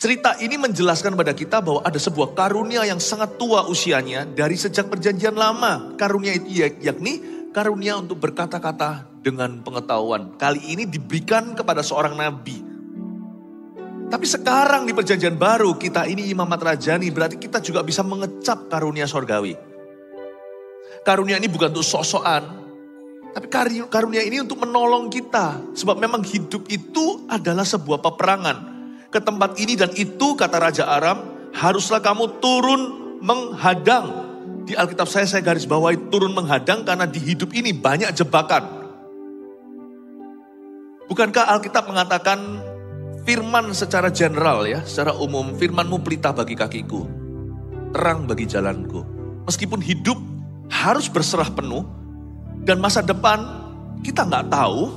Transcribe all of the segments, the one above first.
Cerita ini menjelaskan pada kita bahwa ada sebuah karunia yang sangat tua usianya dari sejak perjanjian lama. Karunia itu yakni karunia untuk berkata-kata dengan pengetahuan. Kali ini diberikan kepada seorang nabi. Tapi sekarang di perjanjian baru kita ini imamat rajani, berarti kita juga bisa mengecap karunia sorgawi. Karunia ini bukan untuk sok-sokan, tapi karunia ini untuk menolong kita. Sebab memang hidup itu adalah sebuah peperangan. Ke tempat ini dan itu, kata Raja Aram, haruslah kamu turun menghadang. Di Alkitab saya garis bawahi turun menghadang karena di hidup ini banyak jebakan. Bukankah Alkitab mengatakan firman secara general ya, secara umum, firmanmu pelita bagi kakiku, terang bagi jalanku. Meskipun hidup harus berserah penuh dan masa depan kita nggak tahu,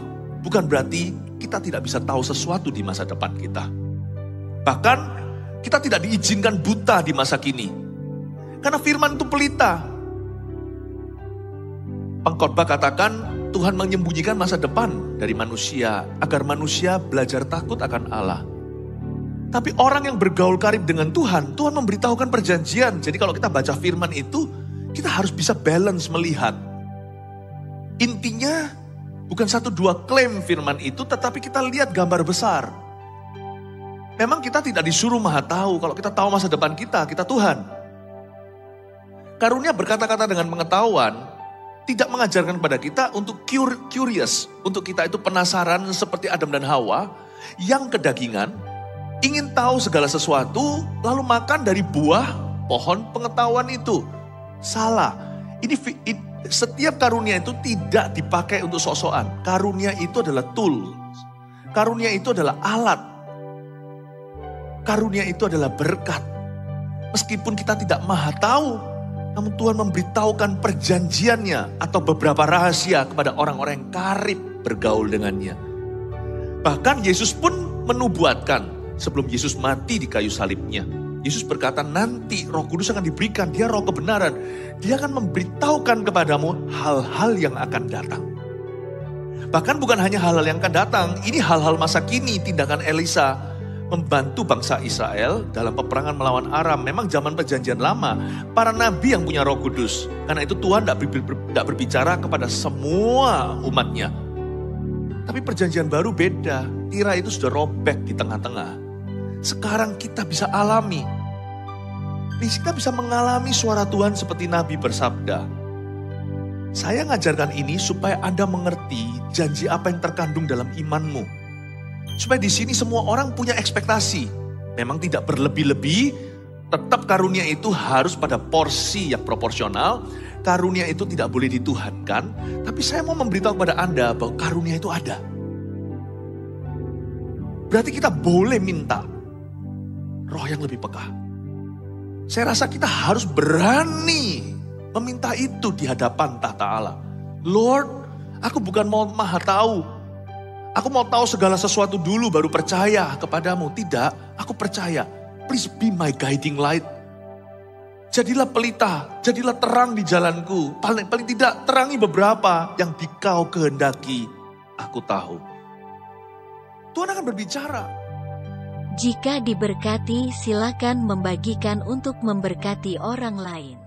bukan berarti kita tidak bisa tahu sesuatu di masa depan kita. Bahkan kita tidak diizinkan buta di masa kini. Karena firman itu pelita. Pengkhotbah katakan Tuhan menyembunyikan masa depan dari manusia agar manusia belajar takut akan Allah. Tapi orang yang bergaul karib dengan Tuhan, Tuhan memberitahukan perjanjian. Jadi kalau kita baca firman itu, kita harus bisa balance melihat. Intinya bukan 1-2 klaim firman itu, tetapi kita lihat gambar besar. Memang kita tidak disuruh maha tahu. Kalau kita tahu masa depan kita Tuhan. Karunia berkata-kata dengan pengetahuan tidak mengajarkan kepada kita untuk curious. Untuk kita itu penasaran seperti Adam dan Hawa yang kedagingan, ingin tahu segala sesuatu lalu makan dari buah pohon pengetahuan itu. Salah. Setiap karunia itu tidak dipakai untuk sok-sokan. Karunia itu adalah tool. Karunia itu adalah alat. Karunia itu adalah berkat. Meskipun kita tidak maha tahu, namun Tuhan memberitahukan perjanjiannya atau beberapa rahasia kepada orang-orang yang karib bergaul dengannya. Bahkan Yesus pun menubuatkan sebelum Yesus mati di kayu salibnya. Yesus berkata nanti Roh Kudus akan diberikan, dia roh kebenaran. Dia akan memberitahukan kepadamu hal-hal yang akan datang. Bahkan bukan hanya hal-hal yang akan datang, ini hal-hal masa kini, tindakan Elisa membantu bangsa Israel dalam peperangan melawan Aram. Memang zaman perjanjian lama, para nabi yang punya Roh Kudus. Karena itu Tuhan tidak berbicara kepada semua umatnya. Tapi perjanjian baru beda. Tirai itu sudah robek di tengah-tengah. Sekarang kita bisa alami. Kita bisa mengalami suara Tuhan seperti Nabi bersabda. Saya ngajarkan ini supaya Anda mengerti janji apa yang terkandung dalam imanmu. Supaya di sini semua orang punya ekspektasi. Memang tidak berlebih-lebih, tetap karunia itu harus pada porsi yang proporsional. Karunia itu tidak boleh dituhankan. Tapi saya mau memberitahu kepada Anda bahwa karunia itu ada. Berarti kita boleh minta roh yang lebih peka. Saya rasa kita harus berani meminta itu di hadapan tahta Allah. Lord, aku bukan mau maha tahu. Aku mau tahu segala sesuatu dulu baru percaya kepadamu. Tidak, aku percaya. Please be my guiding light. Jadilah pelita, jadilah terang di jalanku. Paling tidak terangi beberapa yang dikau kehendaki. Aku tahu. Tuhan akan berbicara. Jika diberkati, silakan membagikan untuk memberkati orang lain.